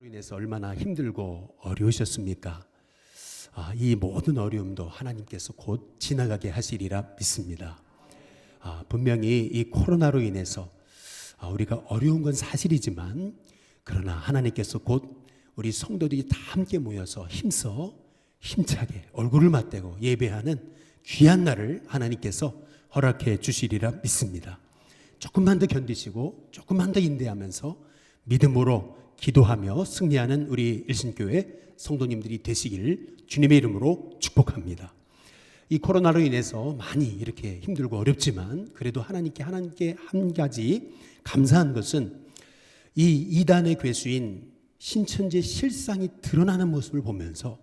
인해서 얼마나 힘들고 어려우셨습니까? 이 모든 어려움도 하나님께서 곧 지나가게 하시리라 믿습니다. 분명히 이 코로나로 인해서 우리가 어려운 건 사실이지만 그러나 하나님께서 곧 우리 성도들이 다 함께 모여서 힘차게 얼굴을 맞대고 예배하는 귀한 날을 하나님께서 허락해 주시리라 믿습니다. 조금만 더 견디시고 조금만 더 인내하면서 믿음으로 기도하며 승리하는 우리 일신교회 성도님들이 되시길 주님의 이름으로 축복합니다. 이 코로나로 인해서 많이 이렇게 힘들고 어렵지만 그래도 하나님께 한 가지 감사한 것은 이 이단의 괴수인 신천지의 실상이 드러나는 모습을 보면서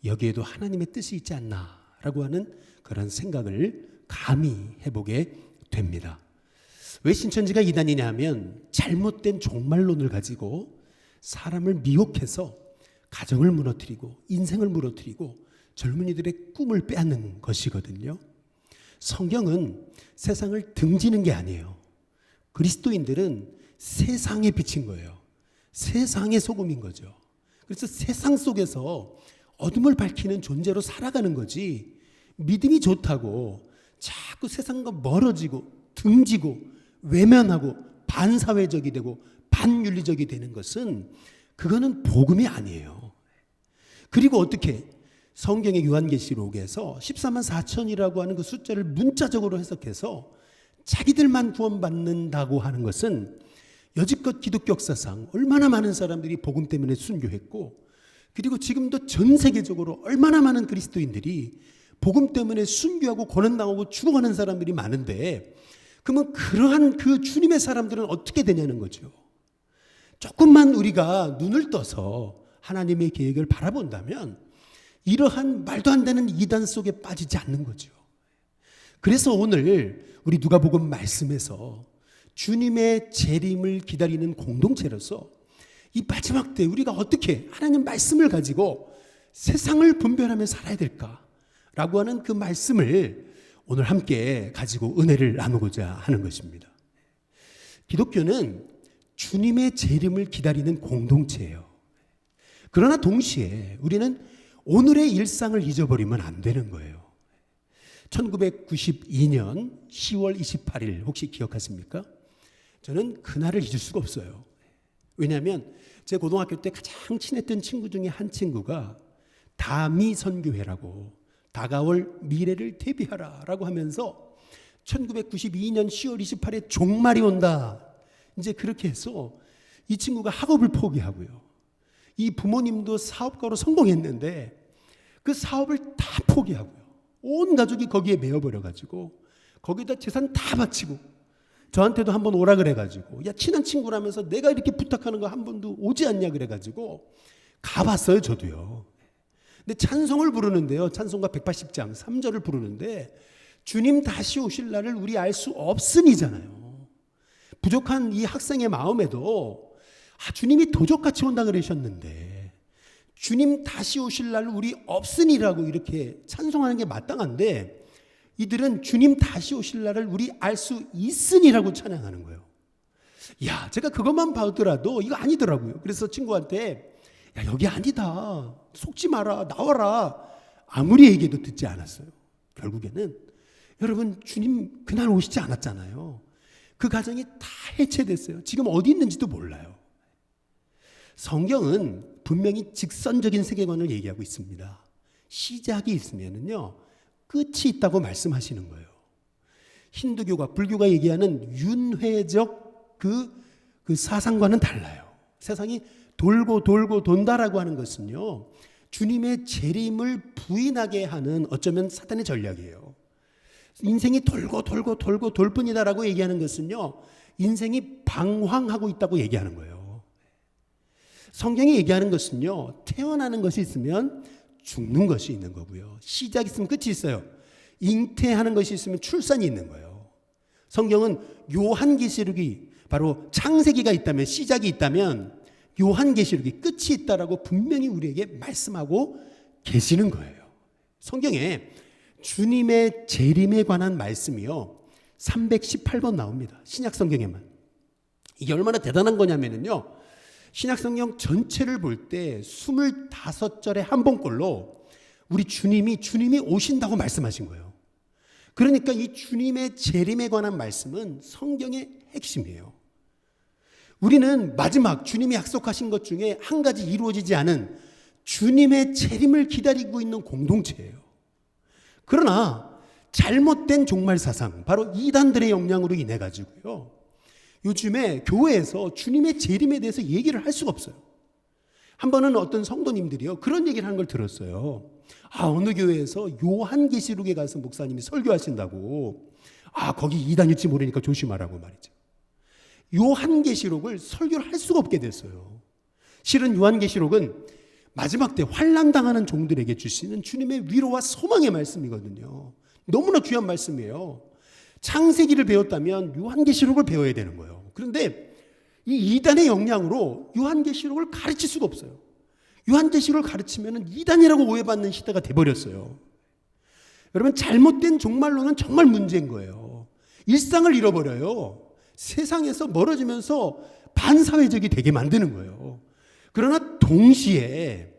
여기에도 하나님의 뜻이 있지 않나라고 하는 그런 생각을 감히 해보게 됩니다. 왜 신천지가 이단이냐 하면 잘못된 종말론을 가지고 사람을 미혹해서 가정을 무너뜨리고 인생을 무너뜨리고 젊은이들의 꿈을 빼앗는 것이거든요. 성경은 세상을 등지는 게 아니에요. 그리스도인들은 세상에 비친 거예요. 세상의 소금인 거죠. 그래서 세상 속에서 어둠을 밝히는 존재로 살아가는 거지, 믿음이 좋다고 자꾸 세상과 멀어지고 등지고 외면하고 반사회적이 되고 반윤리적이 되는 것은 그거는 복음이 아니에요. 그리고 어떻게 성경의 요한계시록에서 14만 4천이라고 하는 그 숫자를 문자적으로 해석해서 자기들만 구원받는다고 하는 것은 여지껏 기독교 역사상 얼마나 많은 사람들이 복음 때문에 순교했고, 그리고 지금도 전 세계적으로 얼마나 많은 그리스도인들이 복음 때문에 순교하고 고난당하고 죽어가는 사람들이 많은데, 그러면 그러한 그 주님의 사람들은 어떻게 되냐는 거죠. 조금만 우리가 눈을 떠서 하나님의 계획을 바라본다면 이러한 말도 안 되는 이단 속에 빠지지 않는 거죠. 그래서 오늘 우리 누가복음 말씀에서 주님의 재림을 기다리는 공동체로서 이 마지막 때 우리가 어떻게 하나님 말씀을 가지고 세상을 분별하며 살아야 될까라고 하는 그 말씀을 오늘 함께 가지고 은혜를 나누고자 하는 것입니다. 기독교는 주님의 재림을 기다리는 공동체예요. 그러나 동시에 우리는 오늘의 일상을 잊어버리면 안 되는 거예요. 1992년 10월 28일 혹시 기억하십니까? 저는 그날을 잊을 수가 없어요. 왜냐하면 제 고등학교 때 가장 친했던 친구 중에 한 친구가 다미 선교회라고, 다가올 미래를 대비하라 라고 하면서 1992년 10월 28일에 종말이 온다, 이제 그렇게 해서 이 친구가 학업을 포기하고요, 이 부모님도 사업가로 성공했는데 그 사업을 다 포기하고요, 온 가족이 거기에 매여버려가지고 거기다 재산 다 바치고 저한테도 한번 오라 그래가지고, 야 친한 친구라면서 내가 이렇게 부탁하는 거 한 번도 오지 않냐 그래가지고 가봤어요. 저도요. 근데 찬송을 부르는데요, 찬송가 180장 3절을 부르는데 주님 다시 오실 날을 우리 알 수 없으니잖아요. 부족한 이 학생의 마음에도 주님이 도적같이 온다 그러셨는데 주님 다시 오실 날 우리 없으니라고 이렇게 찬송하는 게 마땅한데, 이들은 주님 다시 오실 날을 우리 알 수 있으니라고 찬양하는 거예요. 야, 제가 그것만 봐더라도 이거 아니더라고요. 그래서 친구한테 야, 여기 아니다, 속지 마라, 나와라, 아무리 얘기해도 듣지 않았어요. 결국에는 여러분, 주님 그날 오시지 않았잖아요. 그 가정이 다 해체됐어요. 지금 어디 있는지도 몰라요. 성경은 분명히 직선적인 세계관을 얘기하고 있습니다. 시작이 있으면은요 끝이 있다고 말씀하시는 거예요. 힌두교가, 불교가 얘기하는 윤회적 그 사상과는 달라요. 세상이 돌고 돌고 돈다라고 하는 것은요, 주님의 재림을 부인하게 하는 어쩌면 사탄의 전략이에요. 인생이 돌고 돌고 돌고 돌 뿐이다라고 얘기하는 것은요, 인생이 방황하고 있다고 얘기하는 거예요. 성경이 얘기하는 것은요, 태어나는 것이 있으면 죽는 것이 있는 거고요, 시작이 있으면 끝이 있어요. 잉태하는 것이 있으면 출산이 있는 거예요. 성경은 요한계시록이 바로 창세기가 있다면, 시작이 있다면 요한계시록이 끝이 있다라고 분명히 우리에게 말씀하고 계시는 거예요. 성경에 주님의 재림에 관한 말씀이요 318번 나옵니다. 신약 성경에만. 이게 얼마나 대단한 거냐면요, 신약성경 전체를 볼 때 25절에 한 번꼴로 우리 주님이 오신다고 말씀하신 거예요. 그러니까 이 주님의 재림에 관한 말씀은 성경의 핵심이에요. 우리는 마지막 주님이 약속하신 것 중에 한 가지 이루어지지 않은 주님의 재림을 기다리고 있는 공동체예요. 그러나 잘못된 종말 사상, 바로 이단들의 영향으로 인해 가지고요, 요즘에 교회에서 주님의 재림에 대해서 얘기를 할 수가 없어요. 한 번은 어떤 성도님들이요, 그런 얘기를 하는 걸 들었어요. 어느 교회에서 요한계시록에 가서 목사님이 설교하신다고, 거기 이단일지 모르니까 조심하라고 말이죠. 요한계시록을 설교를 할 수가 없게 됐어요. 실은 요한계시록은 마지막 때 환난당하는 종들에게 주시는 주님의 위로와 소망의 말씀이거든요. 너무나 귀한 말씀이에요. 창세기를 배웠다면 요한계시록을 배워야 되는 거예요. 그런데 이 이단의 영향으로 요한계시록을 가르칠 수가 없어요. 요한계시록을 가르치면 이단이라고 오해받는 시대가 돼버렸어요. 여러분, 잘못된 종말론은 정말 문제인 거예요. 일상을 잃어버려요. 세상에서 멀어지면서 반사회적이 되게 만드는 거예요. 그러나 동시에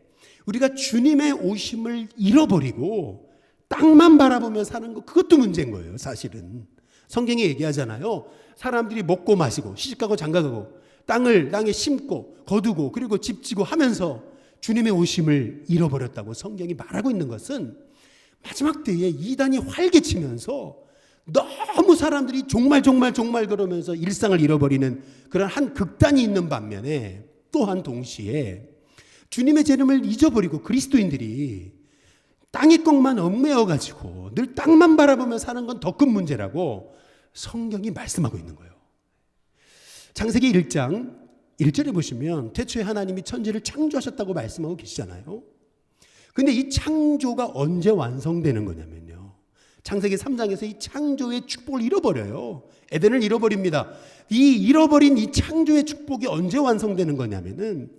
우리가 주님의 오심을 잃어버리고 땅만 바라보며 사는 것, 그것도 문제인 거예요. 사실은 성경이 얘기하잖아요. 사람들이 먹고 마시고 시집가고 장가가고 땅에 심고 거두고 그리고 집 지고 하면서 주님의 오심을 잃어버렸다고 성경이 말하고 있는 것은 마지막 때에 이단이 활개치면서 너무 사람들이 정말 그러면서 일상을 잃어버리는 그런 한 극단이 있는 반면에, 또한 동시에 주님의 재림을 잊어버리고 그리스도인들이 땅의 것만 얽매여 가지고 늘 땅만 바라보며 사는 건 더 큰 문제라고 성경이 말씀하고 있는 거예요. 창세기 1장 1절에 보시면 태초에 하나님이 천지를 창조하셨다고 말씀하고 계시잖아요. 근데 이 창조가 언제 완성되는 거냐면요, 창세기 3장에서 이 창조의 축복을 잃어버려요. 에덴을 잃어버립니다. 이 잃어버린 이 창조의 축복이 언제 완성되는 거냐면은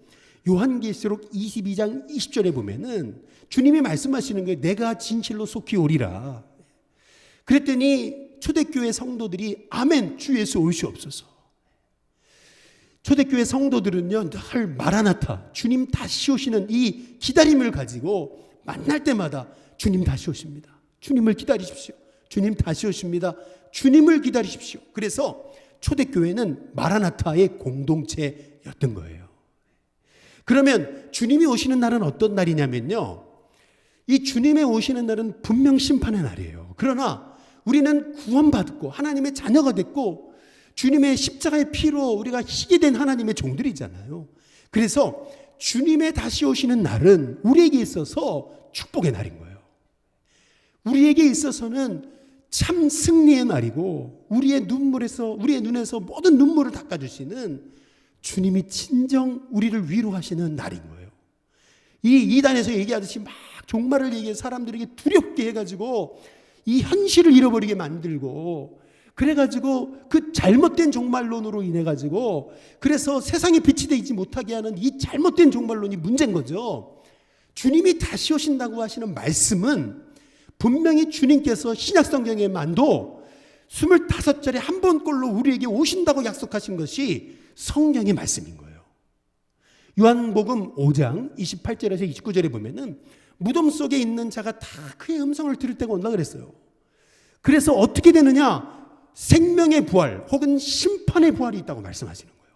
요한계시록 22장 20절에 보면은 주님이 말씀하시는 거예요. 내가 진실로 속히 오리라. 그랬더니 초대교회 성도들이 아멘, 주 예수 오시옵소서. 초대교회 성도들은요, 늘 마라나타, 주님 다시 오시는 이 기다림을 가지고 만날 때마다 주님 다시 오십니다. 주님을 기다리십시오. 주님 다시 오십니다. 주님을 기다리십시오. 그래서 초대교회는 마라나타의 공동체였던 거예요. 그러면 주님이 오시는 날은 어떤 날이냐면요, 이 주님의 오시는 날은 분명 심판의 날이에요. 그러나 우리는 구원받고 하나님의 자녀가 됐고 주님의 십자가의 피로 우리가 희게 된 하나님의 종들이잖아요. 그래서 주님의 다시 오시는 날은 우리에게 있어서 축복의 날인 거예요. 우리에게 있어서는 참 승리의 날이고 우리의 눈에서 모든 눈물을 닦아주시는 주님이 진정 우리를 위로하시는 날인 거예요. 이 이단에서 얘기하듯이 막 종말을 얘기해 사람들에게 두렵게 해가지고 이 현실을 잃어버리게 만들고, 그래가지고 그 잘못된 종말론으로 인해가지고 그래서 세상에 빛이 되지 못하게 하는 이 잘못된 종말론이 문제인 거죠. 주님이 다시 오신다고 하시는 말씀은 분명히 주님께서 신약성경에만도 25절에 한 번꼴로 우리에게 오신다고 약속하신 것이 성경의 말씀인 거예요. 요한복음 5장 28절에서 29절에 보면은 무덤 속에 있는 자가 다 그의 음성을 들을 때가 온다 그랬어요. 그래서 어떻게 되느냐? 생명의 부활 혹은 심판의 부활이 있다고 말씀하시는 거예요.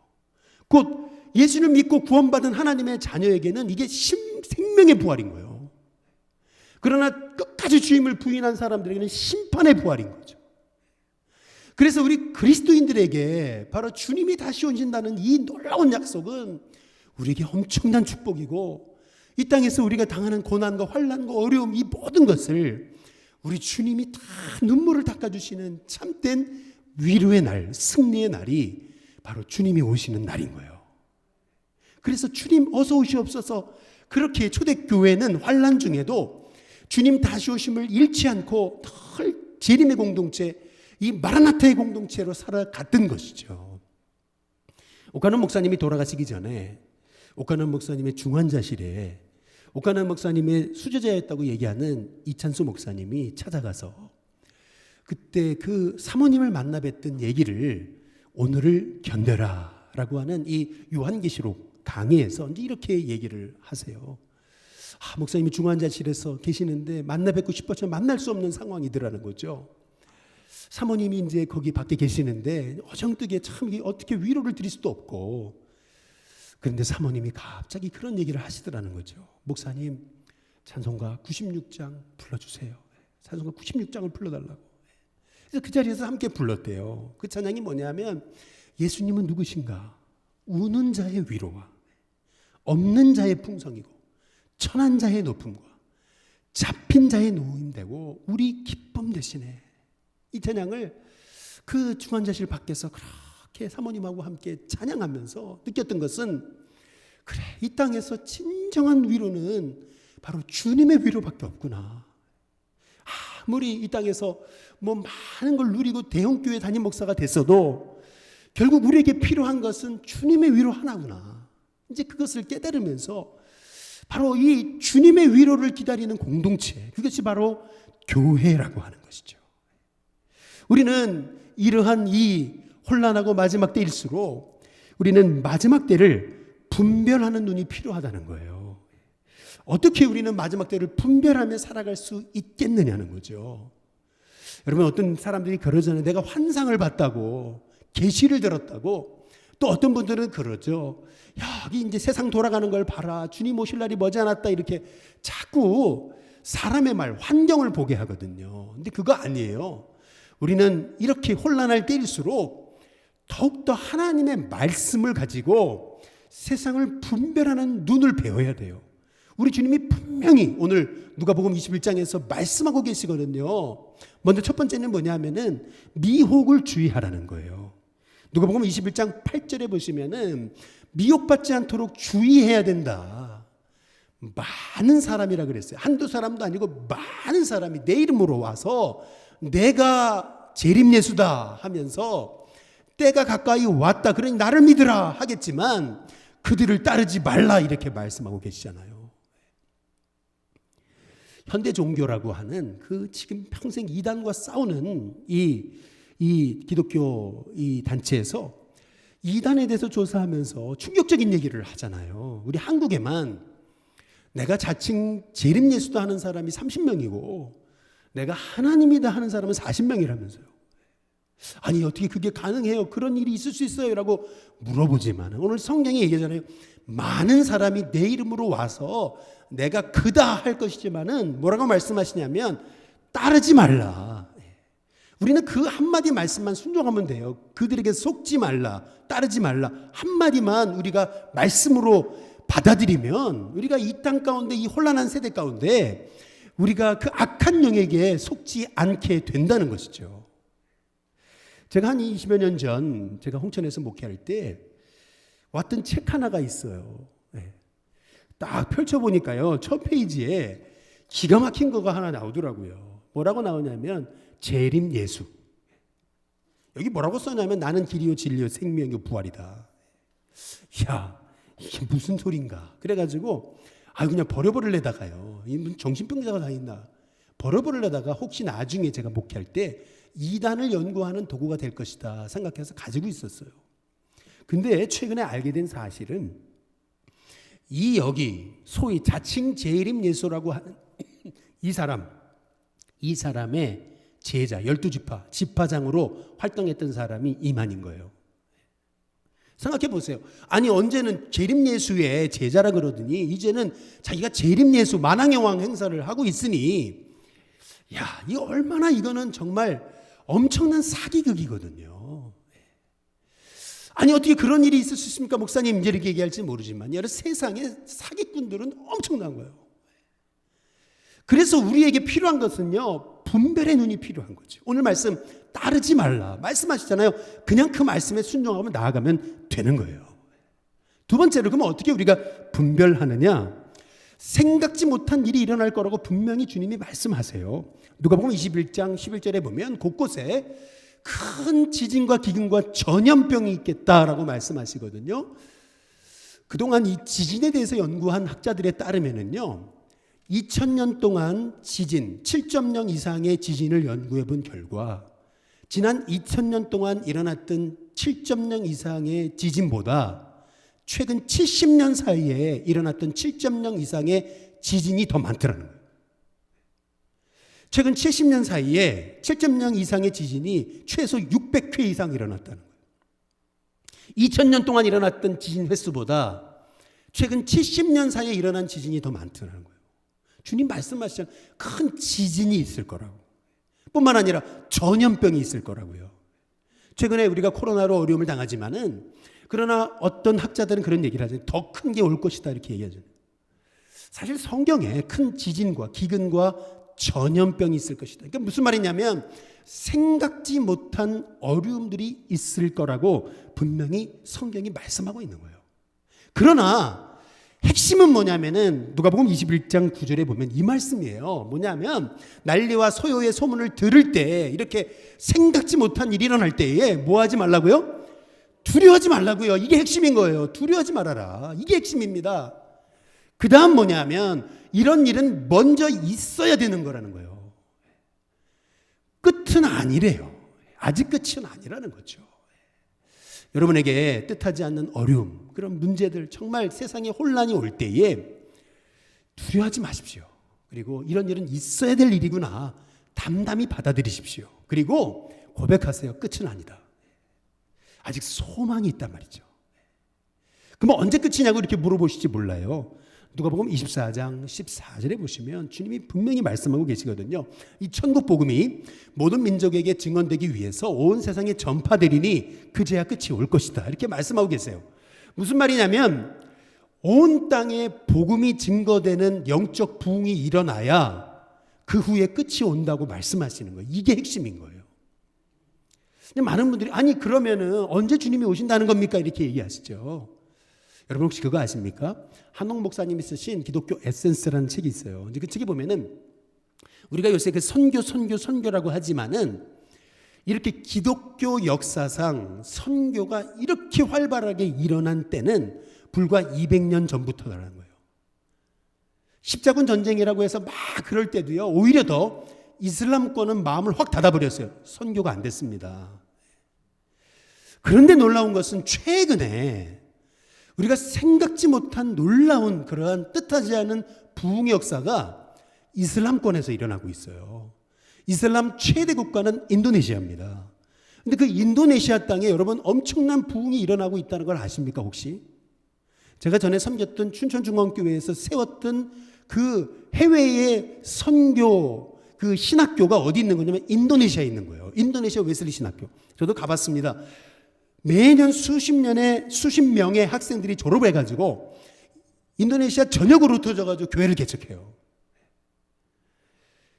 곧 예수를 믿고 구원받은 하나님의 자녀에게는 이게 생명의 부활인 거예요. 그러나 끝까지 주임을 부인한 사람들에게는 심판의 부활인 거죠. 그래서 우리 그리스도인들에게 바로 주님이 다시 오신다는 이 놀라운 약속은 우리에게 엄청난 축복이고, 이 땅에서 우리가 당하는 고난과 환난과 어려움, 이 모든 것을 우리 주님이 다 눈물을 닦아주시는 참된 위로의 날, 승리의 날이 바로 주님이 오시는 날인 거예요. 그래서 주님 어서 오시옵소서, 그렇게 초대교회는 환난 중에도 주님 다시 오심을 잃지 않고 늘 재림의 공동체, 이 마라나타의 공동체로 살아갔던 것이죠. 오카는 목사님이 돌아가시기 전에 오카는 목사님의 중환자실에 오카는 목사님의 수제자였다고 얘기하는 이찬수 목사님이 찾아가서 그때 그 사모님을 만나 뵀던 얘기를 오늘을 견뎌라 라고 하는 이 요한계시록 강의에서 이제 이렇게 얘기를 하세요. 목사님이 중환자실에서 계시는데 만나 뵙고 싶었지만 만날 수 없는 상황이더라는 거죠. 사모님이 이제 거기 밖에 계시는데 어정뜨게 참 어떻게 위로를 드릴 수도 없고, 그런데 사모님이 갑자기 그런 얘기를 하시더라는 거죠. 목사님, 찬송가 96장 불러주세요. 찬송가 96장을 불러달라고. 그래서 그 자리에서 함께 불렀대요. 그 찬양이 뭐냐면, 예수님은 누구신가? 우는 자의 위로와 없는 자의 풍성이고 천한 자의 높음과 잡힌 자의 노임되고 우리 기쁨 되시네. 이 찬양을 그 중환자실 밖에서 그렇게 사모님하고 함께 찬양하면서 느꼈던 것은, 그래, 이 땅에서 진정한 위로는 바로 주님의 위로밖에 없구나. 아무리 이 땅에서 뭐 많은 걸 누리고 대형교회 담임 목사가 됐어도 결국 우리에게 필요한 것은 주님의 위로 하나구나. 이제 그것을 깨달으면서 바로 이 주님의 위로를 기다리는 공동체, 그것이 바로 교회라고 하는 것이죠. 우리는 이러한 이 혼란하고 마지막 때일수록 우리는 마지막 때를 분별하는 눈이 필요하다는 거예요. 어떻게 우리는 마지막 때를 분별하며 살아갈 수 있겠느냐는 거죠. 여러분, 어떤 사람들이 그러잖아요. 내가 환상을 봤다고, 계시를 들었다고. 또 어떤 분들은 그러죠. 여기 이제 세상 돌아가는 걸 봐라, 주님 오실 날이 머지않았다, 이렇게 자꾸 사람의 말, 환경을 보게 하거든요. 근데 그거 아니에요. 우리는 이렇게 혼란할 때일수록 더욱더 하나님의 말씀을 가지고 세상을 분별하는 눈을 배워야 돼요. 우리 주님이 분명히 오늘 누가복음 21장에서 말씀하고 계시거든요. 먼저 첫 번째는 뭐냐면은 미혹을 주의하라는 거예요. 누가복음 21장 8절에 보시면은 미혹받지 않도록 주의해야 된다. 많은 사람이라 그랬어요. 한두 사람도 아니고 많은 사람이 내 이름으로 와서 내가 재림예수다 하면서 때가 가까이 왔다, 그러니 나를 믿으라 하겠지만 그들을 따르지 말라, 이렇게 말씀하고 계시잖아요. 현대 종교라고 하는 그 지금 평생 이단과 싸우는 이 기독교 이 단체에서 이단에 대해서 조사하면서 충격적인 얘기를 하잖아요. 우리 한국에만 내가 자칭 재림예수다 하는 사람이 30명이고 내가 하나님이다 하는 사람은 40명이라면서요. 아니, 어떻게 그게 가능해요? 그런 일이 있을 수 있어요? 라고 물어보지만 오늘 성경이 얘기하잖아요. 많은 사람이 내 이름으로 와서 내가 그다 할 것이지만은 뭐라고 말씀하시냐면 따르지 말라. 우리는 그 한마디 말씀만 순종하면 돼요. 그들에게 속지 말라, 따르지 말라 한마디만 우리가 말씀으로 받아들이면 우리가 이 땅 가운데, 이 혼란한 세대 가운데 우리가 그 악한 영에게 속지 않게 된다는 것이죠. 제가 한 20여 년 전 제가 홍천에서 목회할 때 왔던 책 하나가 있어요. 딱 펼쳐보니까요, 첫 페이지에 기가 막힌 거가 하나 나오더라고요. 뭐라고 나오냐면 재림 예수. 여기 뭐라고 써냐면 나는 길이요 진리요 생명이요 부활이다. 야, 이게 무슨 소린가. 그래가지고 그냥 버려버리려다가요, 이 정신병자가 다 있나, 버려버리려다가 혹시 나중에 제가 목회할 때 이단을 연구하는 도구가 될 것이다 생각해서 가지고 있었어요. 근데 최근에 알게 된 사실은 여기 소위 자칭 재림 예수라고 하는 이 사람의 제자 12지파 지파장으로 활동했던 사람이 이만인 거예요. 생각해 보세요. 아니, 언제는 재림 예수의 제자라 그러더니 이제는 자기가 재림 예수 만왕의 행사를 하고 있으니, 야, 이 얼마나, 이거는 정말 엄청난 사기극이거든요. 아니, 어떻게 그런 일이 있을 수 있습니까? 목사님 이렇게 얘기할지 모르지만 여러 세상에 사기꾼들은 엄청난 거예요. 그래서 우리에게 필요한 것은요, 분별의 눈이 필요한 거죠. 오늘 말씀 따르지 말라 말씀하시잖아요. 그냥 그 말씀에 순종하면 나아가면 되는 거예요. 두 번째로, 그러면 어떻게 우리가 분별하느냐? 생각지 못한 일이 일어날 거라고 분명히 주님이 말씀하세요. 누가복음 21장 11절에 보면 곳곳에 큰 지진과 기근과 전염병이 있겠다라고 말씀하시거든요. 그동안 이 지진에 대해서 연구한 학자들에 따르면은요, 2000년 동안 지진 7.0 이상의 지진을 연구해 본 결과 지난 2000년 동안 일어났던 7.0 이상의 지진보다 최근 70년 사이에 일어났던 7.0 이상의 지진이 더 많더라는 거예요. 최근 70년 사이에 7.0 이상의 지진이 최소 600회 이상 일어났다는 거예요. 2000년 동안 일어났던 지진 횟수보다 최근 70년 사이에 일어난 지진이 더 많더라는 거예요. 주님 말씀하시잖아요. 큰 지진이 있을 거라고. 뿐만 아니라 전염병이 있을 거라고요. 최근에 우리가 코로나로 어려움을 당하지만은 그러나 어떤 학자들은 그런 얘기를 하죠. 더 큰 게 올 것이다 이렇게 얘기하죠. 사실 성경에 큰 지진과 기근과 전염병이 있을 것이다. 그러니까 무슨 말이냐면 생각지 못한 어려움들이 있을 거라고 분명히 성경이 말씀하고 있는 거예요. 그러나 핵심은 뭐냐면은 누가복음 21장 9절에 보면 이 말씀이에요. 뭐냐면 난리와 소요의 소문을 들을 때 이렇게 생각지 못한 일이 일어날 때에 뭐 하지 말라고요? 두려워하지 말라고요. 이게 핵심인 거예요. 두려워하지 말아라. 이게 핵심입니다. 그 다음 뭐냐면 이런 일은 먼저 있어야 되는 거라는 거예요. 끝은 아니래요. 아직 끝은 아니라는 거죠. 여러분에게 뜻하지 않는 어려움, 그런 문제들, 정말 세상에 혼란이 올 때에 두려워하지 마십시오. 그리고 이런 일은 있어야 될 일이구나. 담담히 받아들이십시오. 그리고 고백하세요. 끝은 아니다. 아직 소망이 있단 말이죠. 그럼 언제 끝이냐고 이렇게 물어보실지 몰라요. 누가복음 24장 14절에 보시면 주님이 분명히 말씀하고 계시거든요. 이 천국 복음이 모든 민족에게 증언되기 위해서 온 세상에 전파되리니 그제야 끝이 올 것이다. 이렇게 말씀하고 계세요. 무슨 말이냐면 온 땅에 복음이 증거되는 영적 부흥이 일어나야 그 후에 끝이 온다고 말씀하시는 거예요. 이게 핵심인 거예요. 근데 많은 분들이 아니 그러면은 언제 주님이 오신다는 겁니까? 이렇게 얘기하시죠. 여러분 혹시 그거 아십니까? 한옥 목사님이 쓰신 기독교 에센스라는 책이 있어요. 그 책에 보면은 우리가 요새 그 선교라고 하지만은 이렇게 기독교 역사상 선교가 이렇게 활발하게 일어난 때는 불과 200년 전부터라는 거예요. 십자군 전쟁이라고 해서 막 그럴 때도요. 오히려 더 이슬람권은 마음을 확 닫아버렸어요. 선교가 안 됐습니다. 그런데 놀라운 것은 최근에 우리가 생각지 못한 놀라운 그러한 뜻하지 않은 부흥의 역사가 이슬람권에서 일어나고 있어요. 이슬람 최대 국가는 인도네시아입니다. 근데 그 인도네시아 땅에 여러분 엄청난 부흥이 일어나고 있다는 걸 아십니까 혹시? 제가 전에 섬겼던 춘천중앙교회에서 세웠던 그 해외의 선교 그 신학교가 어디 있는 거냐면 인도네시아에 있는 거예요. 인도네시아 웨슬리 신학교. 저도 가봤습니다. 매년 수십 명의 학생들이 졸업을 해가지고 인도네시아 전역으로 흩어져가지고 교회를 개척해요.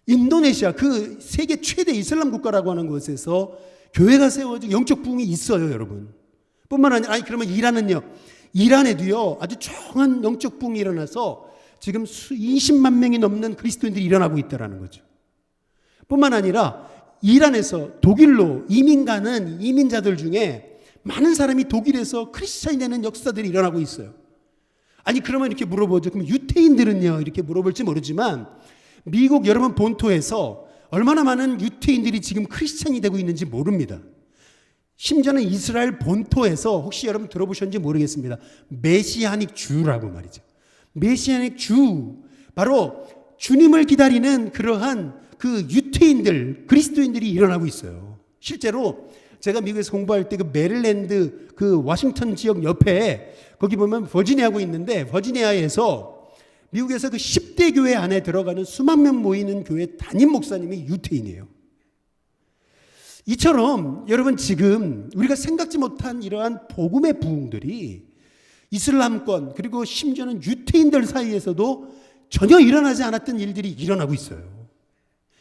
인도네시아 그 세계 최대 이슬람 국가라고 하는 곳에서 교회가 세워지고 영적 부흥이 있어요, 여러분. 뿐만 아니라 아니 그러면 이란은요. 이란에도요 아주 정한 영적 부흥이 일어나서 지금 20만 명이 넘는 그리스도인들이 일어나고 있다라는 거죠. 뿐만 아니라 이란에서 독일로 이민 가는 이민자들 중에 많은 사람이 독일에서 크리스찬이 되는 역사들이 일어나고 있어요. 아니 그러면 이렇게 물어보죠. 그럼 유태인들은요? 이렇게 물어볼지 모르지만 미국 여러분 본토에서 얼마나 많은 유태인들이 지금 크리스찬이 되고 있는지 모릅니다. 심지어는 이스라엘 본토에서 혹시 여러분 들어보셨는지 모르겠습니다. 메시아닉 주라고 말이죠. 메시아닉 주, 바로 주님을 기다리는 그러한 그 유태인들, 그리스도인들이 일어나고 있어요. 실제로 제가 미국에서 공부할 때 그 메릴랜드 그 워싱턴 지역 옆에 거기 보면 버지니아고 있는데 버지니아에서 미국에서 그 10대 교회 안에 들어가는 수만 명 모이는 교회 담임 목사님이 유태인이에요. 이처럼 여러분 지금 우리가 생각지 못한 이러한 복음의 부흥들이 이슬람권 그리고 심지어는 유태인들 사이에서도 전혀 일어나지 않았던 일들이 일어나고 있어요.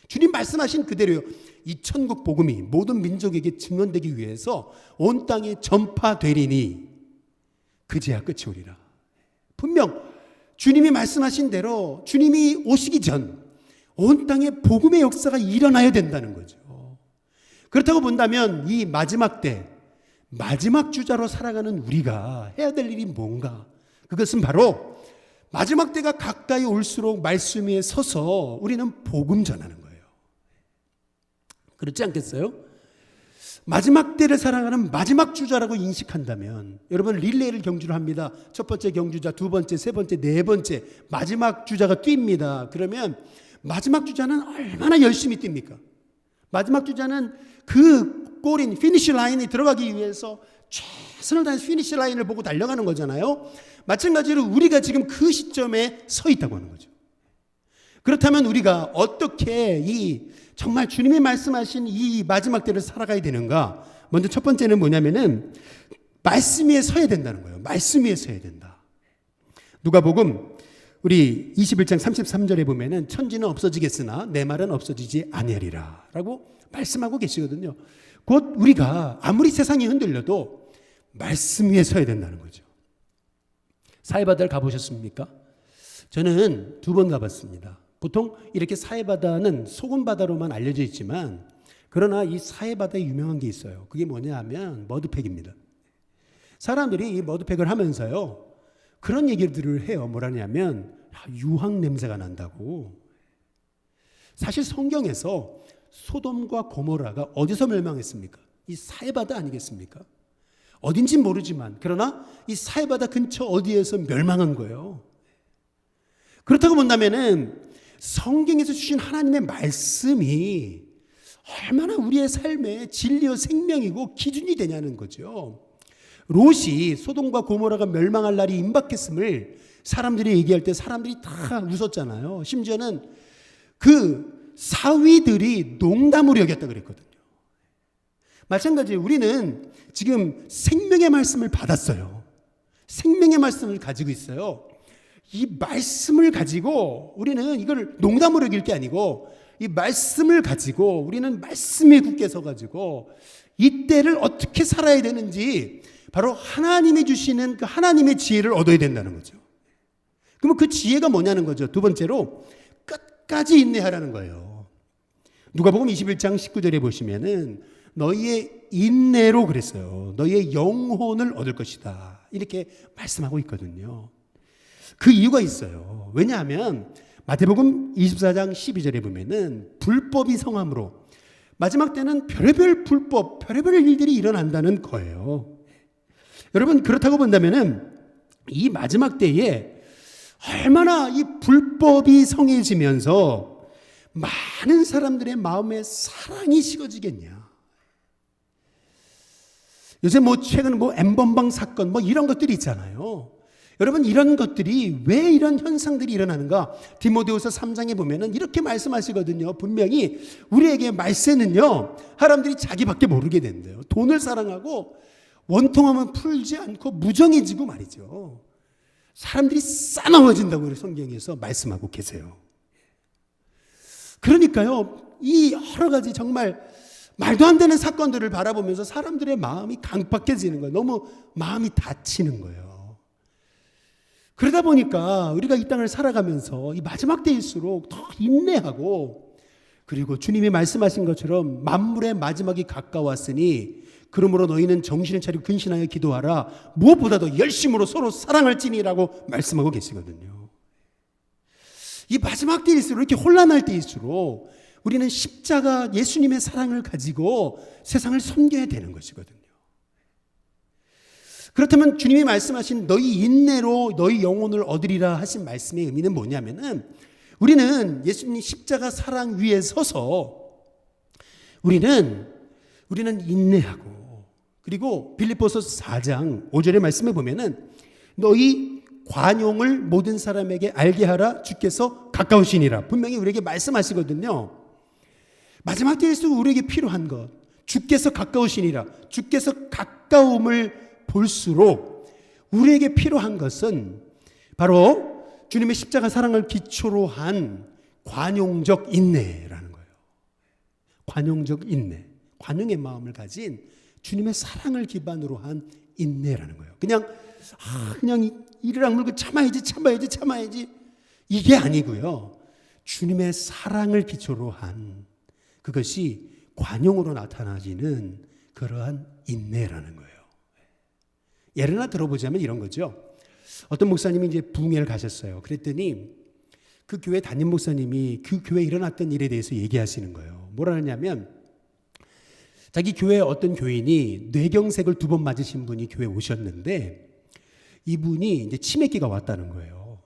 주님 말씀하신 그대로요. 이 천국 복음이 모든 민족에게 증언되기 위해서 온 땅에 전파되리니 그제야 끝이 오리라. 분명 주님이 말씀하신 대로 주님이 오시기 전 온 땅에 복음의 역사가 일어나야 된다는 거죠. 그렇다고 본다면 이 마지막 때 마지막 주자로 살아가는 우리가 해야 될 일이 뭔가? 그것은 바로 마지막 때가 가까이 올수록 말씀 위에 서서 우리는 복음 전하는 거예요. 그렇지 않겠어요? 마지막 때를 살아가는 마지막 주자라고 인식한다면, 여러분 릴레이를 경주를 합니다. 첫 번째 경주자, 두 번째, 세 번째, 네 번째, 마지막 주자가 뜁니다. 그러면 마지막 주자는 얼마나 열심히 뜁니까? 마지막 주자는 그 골인 피니시 라인에 들어가기 위해서 최선을 다해서 피니시 라인을 보고 달려가는 거잖아요. 마찬가지로 우리가 지금 그 시점에 서 있다고 하는 거죠. 그렇다면 우리가 어떻게 이 정말 주님이 말씀하신 이 마지막 때를 살아가야 되는가? 먼저 첫 번째는 뭐냐면은 말씀 위에 서야 된다는 거예요. 말씀 위에 서야 된다. 누가복음 우리 21장 33절에 보면은 천지는 없어지겠으나 내 말은 없어지지 아니하리라 라고 말씀하고 계시거든요. 곧 우리가 아무리 세상이 흔들려도 말씀 위에 서야 된다는 거죠. 사해바다를 가보셨습니까? 저는 2번 가봤습니다. 보통 이렇게 사해바다는 소금바다로만 알려져 있지만, 그러나 이 사해바다에 유명한 게 있어요. 그게 뭐냐 하면 머드팩입니다. 사람들이 이 머드팩을 하면서요, 그런 얘기들을 해요. 뭐라냐면 유황 냄새가 난다고. 사실 성경에서 소돔과 고모라가 어디서 멸망했습니까? 이 사해바다 아니겠습니까? 어딘지 모르지만, 그러나 이 사해바다 근처 어디에서 멸망한 거예요. 그렇다고 본다면은 성경에서 주신 하나님의 말씀이 얼마나 우리의 삶의 진리와 생명이고 기준이 되냐는 거죠. 롯이 소돔과 고모라가 멸망할 날이 임박했음을 사람들이 얘기할 때 사람들이 다 웃었잖아요. 심지어는 그 사위들이 농담으로 여겼다 그랬거든요. 마찬가지로 우리는 지금 생명의 말씀을 받았어요. 생명의 말씀을 가지고 있어요. 이 말씀을 가지고 우리는 이걸 농담으로 여길 게 아니고, 이 말씀을 가지고 우리는 말씀에 굳게 서가지고 이 때를 어떻게 살아야 되는지 바로 하나님이 주시는 그 하나님의 지혜를 얻어야 된다는 거죠. 그러면 그 지혜가 뭐냐는 거죠. 두 번째로 끝까지 인내하라는 거예요. 누가복음 21장 19절에 보시면은 너희의 인내로 그랬어요. 너희의 영혼을 얻을 것이다. 이렇게 말씀하고 있거든요. 그 이유가 있어요. 왜냐하면 마태복음 24장 12절에 보면은 불법이 성함으로 마지막 때는 별의별 불법, 별의별 일들이 일어난다는 거예요. 여러분 그렇다고 본다면은 이 마지막 때에 얼마나 이 불법이 성해지면서 많은 사람들의 마음에 사랑이 식어지겠냐. 요새 최근 엠번방 사건 이런 것들이 있잖아요. 여러분 이런 것들이 왜 이런 현상들이 일어나는가? 디모데후서 3장에 보면은 이렇게 말씀하시거든요. 분명히 우리에게 말세는요, 사람들이 자기밖에 모르게 된대요. 돈을 사랑하고 원통하면 풀지 않고 무정해지고 말이죠. 사람들이 싸나워진다고 성경에서 말씀하고 계세요. 그러니까요, 이 여러 가지 정말 말도 안 되는 사건들을 바라보면서 사람들의 마음이 강팍해지는 거예요. 너무 마음이 다치는 거예요. 그러다 보니까 우리가 이 땅을 살아가면서 이 마지막 때일수록 더 인내하고, 그리고 주님이 말씀하신 것처럼 만물의 마지막이 가까웠으니 그러므로 너희는 정신을 차리고 근신하여 기도하라. 무엇보다도 열심으로 서로 사랑할지니라고 말씀하고 계시거든요. 이 마지막 때일수록, 이렇게 혼란할 때일수록 우리는 십자가 예수님의 사랑을 가지고 세상을 섬겨야 되는 것이거든요. 그렇다면 주님이 말씀하신 너희 인내로 너희 영혼을 얻으리라 하신 말씀의 의미는 뭐냐면은, 우리는 예수님 십자가 사랑 위에 서서 우리는 인내하고, 그리고 빌립보서 4장 5절의 말씀에 보면은 너희 관용을 모든 사람에게 알게 하라. 주께서 가까우시니라. 분명히 우리에게 말씀하시거든요. 마지막 때일수록 우리에게 필요한 것, 주께서 가까우시니라. 주께서 가까움을 볼수록 우리에게 필요한 것은 바로 주님의 십자가 사랑을 기초로 한 관용적 인내라는 거예요. 관용적 인내, 관용의 마음을 가진 주님의 사랑을 기반으로 한 인내라는 거예요. 그냥 이를 악물고 참아야지 이게 아니고요. 주님의 사랑을 기초로 한, 그것이 관용으로 나타나지는 그러한 인내라는 거예요. 예를 하나 들어보자면 이런 거죠. 어떤 목사님이 이제 부흥회를 가셨어요. 그랬더니 그 교회 담임 목사님이 그 교회에 일어났던 일에 대해서 얘기하시는 거예요. 뭐라 하냐면, 자기 교회에 어떤 교인이 뇌경색을 2번 맞으신 분이 교회에 오셨는데 이분이 이제 치매기가 왔다는 거예요.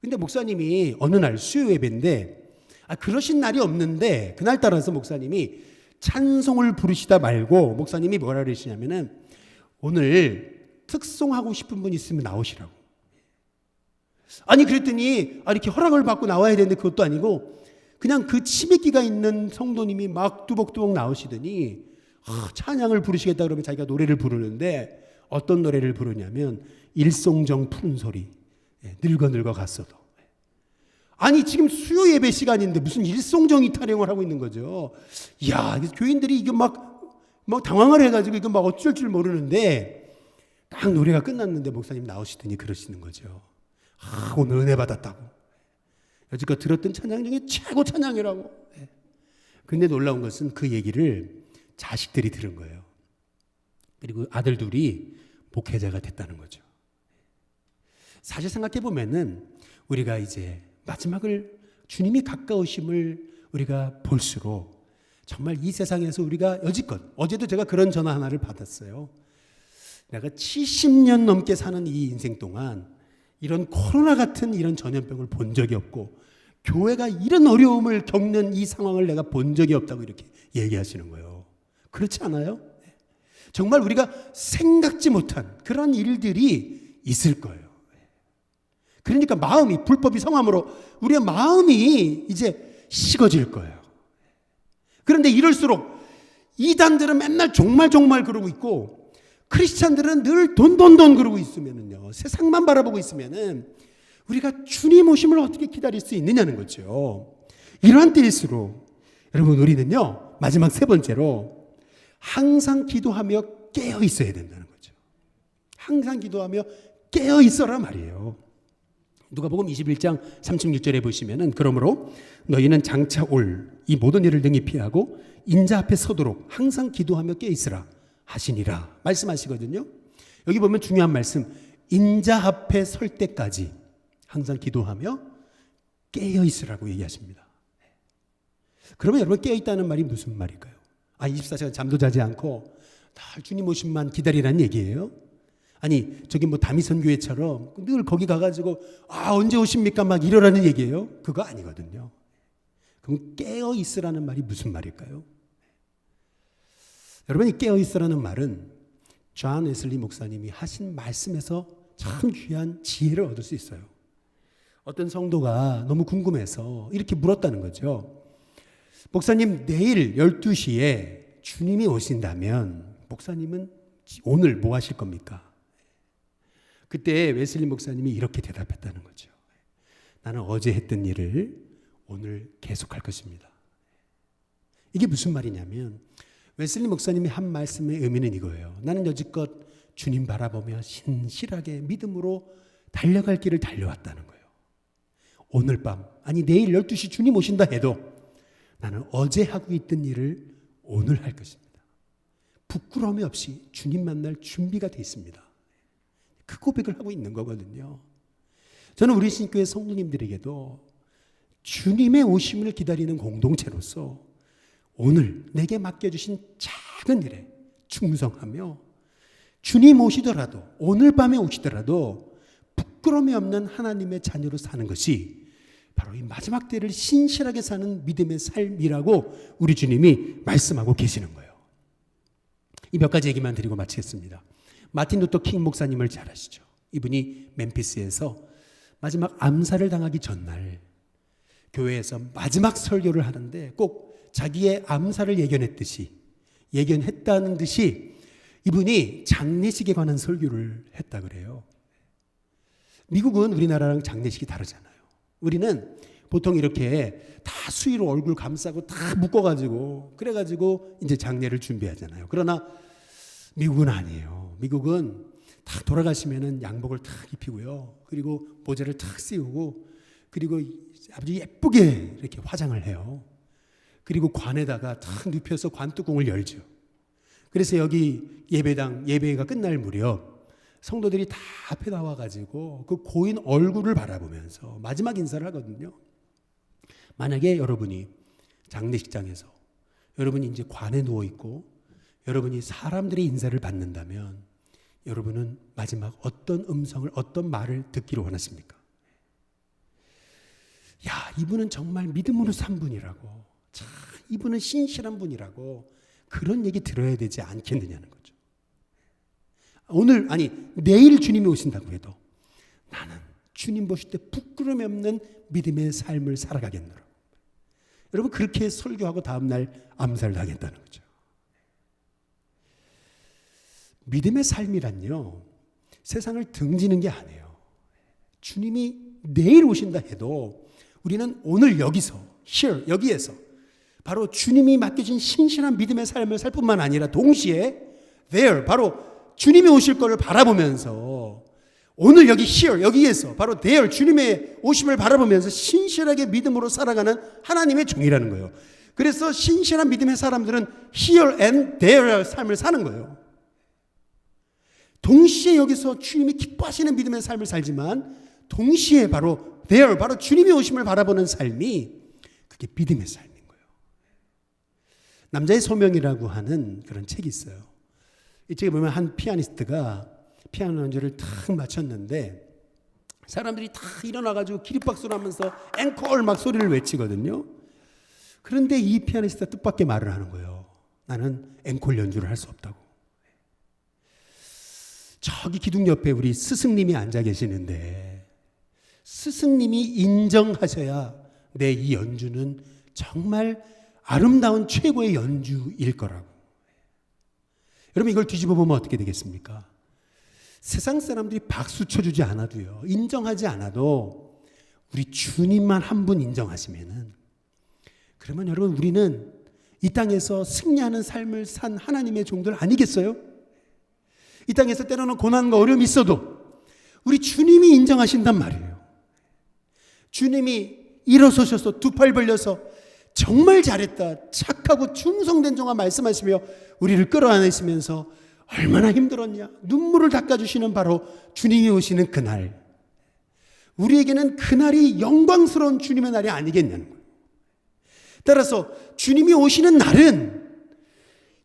근데 목사님이 어느 날 수요 예배인데 그러신 날이 없는데 그날 따라서 목사님이 찬송을 부르시다 말고 목사님이 뭐라 그러시냐면은 오늘 특송하고 싶은 분 있으면 나오시라고. 아니 그랬더니 이렇게 허락을 받고 나와야 되는데 그것도 아니고 그냥 그 치매기가 있는 성도님이 막 뚜벅뚜벅 나오시더니 찬양을 부르시겠다 그러면 자기가 노래를 부르는데 어떤 노래를 부르냐면 일송정 푸른 소리 늙어 갔어도. 아니 지금 수요 예배 시간인데 무슨 일송정이 타령을 하고 있는 거죠. 이야 교인들이 이게 막 당황을 해가지고 이거 막 어쩔 줄 모르는데 딱 노래가 끝났는데 목사님 나오시더니 그러시는 거죠. 오늘 은혜 받았다고. 여지껏 들었던 찬양 중에 최고 찬양이라고. 그런데 놀라운 것은 그 얘기를 자식들이 들은 거예요. 그리고 아들 둘이 목회자가 됐다는 거죠. 사실 생각해 보면은 우리가 이제 마지막을 주님이 가까우심을 우리가 볼수록 정말 이 세상에서 우리가 여지껏 어제도 제가 그런 전화 하나를 받았어요. 내가 70년 넘게 사는 이 인생 동안 이런 코로나 같은 이런 전염병을 본 적이 없고 교회가 이런 어려움을 겪는 이 상황을 내가 본 적이 없다고 이렇게 얘기하시는 거예요. 그렇지 않아요? 정말 우리가 생각지 못한 그런 일들이 있을 거예요. 그러니까 마음이 불법이 성함으로 우리의 마음이 이제 식어질 거예요. 그런데 이럴수록 이단들은 맨날 종말 그러고 있고 크리스찬들은 늘 돈 그러고 있으면은요, 세상만 바라보고 있으면은 우리가 주님 오심을 어떻게 기다릴 수 있느냐는 거죠. 이러한 때일수록 여러분 우리는요 마지막 3번째로 항상 기도하며 깨어 있어야 된다는 거죠. 항상 기도하며 깨어 있어라 말이에요. 누가복음 21장 36절에 보시면은 그러므로 너희는 장차 올 이 모든 일을 능히 피하고 인자 앞에 서도록 항상 기도하며 깨어 있으라 하시니라 말씀하시거든요. 여기 보면 중요한 말씀, 인자 앞에 설 때까지 항상 기도하며 깨어 있으라고 얘기하십니다. 그러면 여러분 깨어 있다는 말이 무슨 말일까요? 24시간 잠도 자지 않고 늘 주님 오심만 기다리라는 얘기예요? 아니 저기 다미선 교회처럼 늘 거기 가가지고 언제 오십니까 막 이러라는 얘기예요? 그거 아니거든요. 그럼 깨어 있으라는 말이 무슨 말일까요? 여러분 이 깨어 있으라는 말은 존 웨슬리 목사님이 하신 말씀에서 참 귀한 지혜를 얻을 수 있어요. 어떤 성도가 너무 궁금해서 이렇게 물었다는 거죠. 목사님 내일 12시에 주님이 오신다면 목사님은 오늘 뭐 하실 겁니까? 그때 웨슬리 목사님이 이렇게 대답했다는 거죠. 나는 어제 했던 일을 오늘 계속할 것입니다. 이게 무슨 말이냐면 웨슬리 목사님이 한 말씀의 의미는 이거예요. 나는 여지껏 주님 바라보며 신실하게 믿음으로 달려갈 길을 달려왔다는 거예요. 오늘 밤 아니 내일 12시 주님 오신다 해도 나는 어제 하고 있던 일을 오늘 할 것입니다. 부끄러움이 없이 주님 만날 준비가 돼 있습니다. 그 고백을 하고 있는 거거든요. 저는 우리 신교회 성도님들에게도 주님의 오심을 기다리는 공동체로서 오늘 내게 맡겨주신 작은 일에 충성하며 주님 오시더라도 오늘 밤에 오시더라도 부끄러움이 없는 하나님의 자녀로 사는 것이 바로 이 마지막 때를 신실하게 사는 믿음의 삶이라고 우리 주님이 말씀하고 계시는 거예요. 이 몇 가지 얘기만 드리고 마치겠습니다. 마틴 루터 킹 목사님을 잘 아시죠? 이분이 멤피스에서 마지막 암살을 당하기 전날 교회에서 마지막 설교를 하는데 꼭 자기의 암살을 예견했다는 듯이 이분이 장례식에 관한 설교를 했다 그래요. 미국은 우리나라랑 장례식이 다르잖아요. 우리는 보통 이렇게 다 수의로 얼굴 감싸고 다 묶어가지고 그래가지고 이제 장례를 준비하잖아요. 그러나 미국은 아니에요. 미국은 다 돌아가시면은 양복을 탁 입히고요. 그리고 모자를 탁 씌우고 그리고 아주 예쁘게 이렇게 화장을 해요. 그리고 관에다가 탁 눕혀서 관뚜껑을 열죠. 그래서 여기 예배가 끝날 무렵 성도들이 다 앞에 나와가지고 그 고인 얼굴을 바라보면서 마지막 인사를 하거든요. 만약에 여러분이 장례식장에서 여러분이 이제 관에 누워 있고 여러분이 사람들의 인사를 받는다면 여러분은 마지막 어떤 음성을, 어떤 말을 듣기를 원하십니까? 야, 이분은 정말 믿음으로 산 분이라고, 참 이분은 신실한 분이라고, 그런 얘기 들어야 되지 않겠느냐는 거죠. 오늘, 아니 내일 주님이 오신다고 해도 나는 주님 보실 때 부끄러움이 없는 믿음의 삶을 살아가겠노라. 여러분, 그렇게 설교하고 다음날 암살을 하겠다는 거죠. 믿음의 삶이란요, 세상을 등지는 게 아니에요. 주님이 내일 오신다 해도 우리는 오늘 여기서, here, 여기에서 바로 주님이 맡겨진 신실한 믿음의 삶을 살 뿐만 아니라 동시에 there, 바로 주님이 오실 것을 바라보면서 오늘 여기 here, 여기에서 바로 there, 주님의 오심을 바라보면서 신실하게 믿음으로 살아가는 하나님의 종이라는 거예요. 그래서 신실한 믿음의 사람들은 here and there의 삶을 사는 거예요. 동시에 여기서 주님이 기뻐하시는 믿음의 삶을 살지만 동시에 바로 there, 바로 주님이 오심을 바라보는 삶이, 그게 믿음의 삶인 거예요. 남자의 소명이라고 하는 그런 책이 있어요. 이 책에 보면 한 피아니스트가 피아노 연주를 탁 마쳤는데 사람들이 다 일어나가지고 기립박수를 하면서 앵콜 막 소리를 외치거든요. 그런데 이 피아니스트가 뜻밖의 말을 하는 거예요. 나는 앵콜 연주를 할 수 없다고. 저기 기둥 옆에 우리 스승님이 앉아 계시는데 스승님이 인정하셔야 내 이 연주는 정말 아름다운 최고의 연주일 거라고. 여러분, 이걸 뒤집어 보면 어떻게 되겠습니까? 세상 사람들이 박수 쳐주지 않아도요, 인정하지 않아도 우리 주님만 한 분 인정하시면은, 그러면 여러분, 우리는 이 땅에서 승리하는 삶을 산 하나님의 종들 아니겠어요? 이 땅에서 때로는 고난과 어려움이 있어도 우리 주님이 인정하신단 말이에요. 주님이 일어서셔서 두 팔 벌려서 정말 잘했다, 착하고 충성된 종아 말씀하시며 우리를 끌어안으시면서 얼마나 힘들었냐, 눈물을 닦아주시는 바로 주님이 오시는 그날, 우리에게는 그날이 영광스러운 주님의 날이 아니겠냐는 거예요. 따라서 주님이 오시는 날은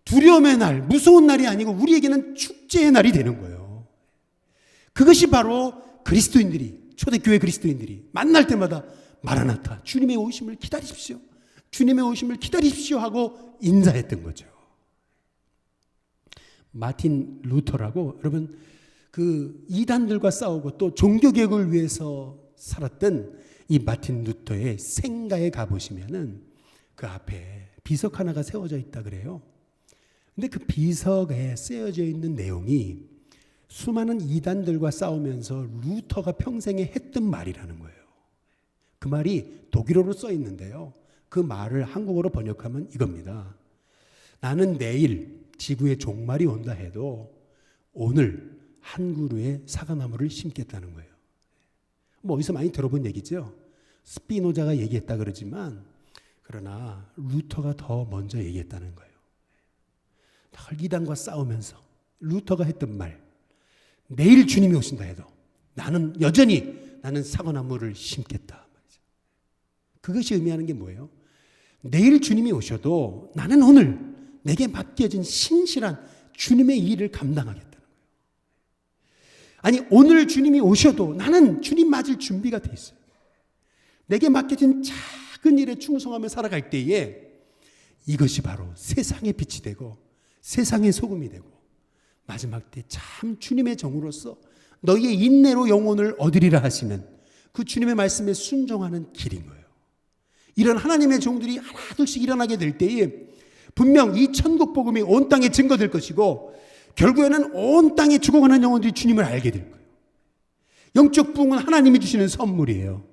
두려움의 날, 무서운 날이 아니고 우리에게는 축제의 날이 되는 거예요. 그것이 바로 그리스도인들이, 초대교회 그리스도인들이 만날 때마다 마라나타, 주님의 오심을 기다리십시오, 주님의 오심을 기다리십시오 하고 인사했던 거죠. 마틴 루터라고, 여러분, 그 이단들과 싸우고 또 종교개혁을 위해서 살았던 이 마틴 루터의 생가에 가보시면은 그 앞에 비석 하나가 세워져 있다 그래요. 근데 그 비석에 쓰여져 있는 내용이 수많은 이단들과 싸우면서 루터가 평생에 했던 말이라는 거예요. 그 말이 독일어로 써 있는데요, 그 말을 한국어로 번역하면 이겁니다. 나는 내일 지구의 종말이 온다 해도 오늘 한 그루의 사과나무를 심겠다는 거예요. 뭐 어디서 많이 들어본 얘기죠. 스피노자가 얘기했다 그러지만, 그러나 루터가 더 먼저 얘기했다는 거예요. 이단과 싸우면서 루터가 했던 말, 내일 주님이 오신다 해도 나는 여전히 나는 사과나무를 심겠다. 그것이 의미하는 게 뭐예요? 내일 주님이 오셔도 나는 오늘 내게 맡겨진 신실한 주님의 일을 감당하겠다는 거예요. 아니, 오늘 주님이 오셔도 나는 주님 맞을 준비가 돼 있어요. 내게 맡겨진 작은 일에 충성하며 살아갈 때에 이것이 바로 세상의 빛이 되고 세상의 소금이 되고 마지막 때 참 주님의 종으로서 너희의 인내로 영혼을 얻으리라 하시는 그 주님의 말씀에 순종하는 길인 거예요. 이런 하나님의 종들이 하나둘씩 일어나게 될 때에 분명 이 천국 복음이 온 땅에 증거될 것이고 결국에는 온 땅에 죽어가는 영혼들이 주님을 알게 될 거예요. 영적 부흥은 하나님이 주시는 선물이에요.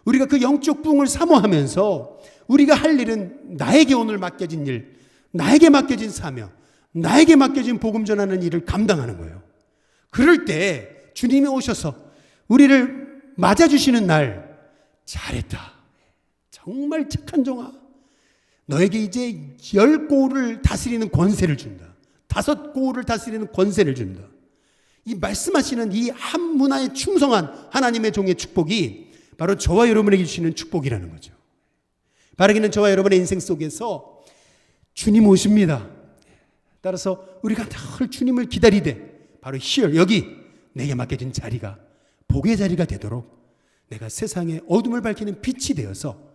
우리가 그 영적 부흥을 사모하면서 우리가 할 일은 나에게 오늘 맡겨진 일, 나에게 맡겨진 사명, 나에게 맡겨진 복음 전하는 일을 감당하는 거예요. 그럴 때 주님이 오셔서 우리를 맞아주시는 날, 잘했다, 정말 착한 종아, 너에게 이제 10고을을 다스리는 권세를 준다, 5고을을 다스리는 권세를 준다. 이 말씀하시는 이 한 문화에 충성한 하나님의 종의 축복이 바로 저와 여러분에게 주시는 축복이라는 거죠. 바라기는 저와 여러분의 인생 속에서 주님 오십니다. 따라서 우리가 늘 주님을 기다리되 바로 here, 여기 내게 맡겨진 자리가 복의 자리가 되도록 내가 세상의 어둠을 밝히는 빛이 되어서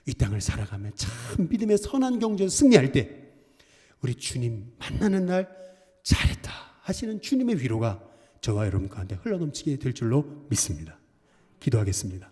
이 땅을 살아가며 참 믿음의 선한 경주에 승리할 때 우리 주님 만나는 날 잘했다 하시는 주님의 위로가 저와 여러분 가운데 흘러넘치게 될 줄로 믿습니다. 기도하겠습니다.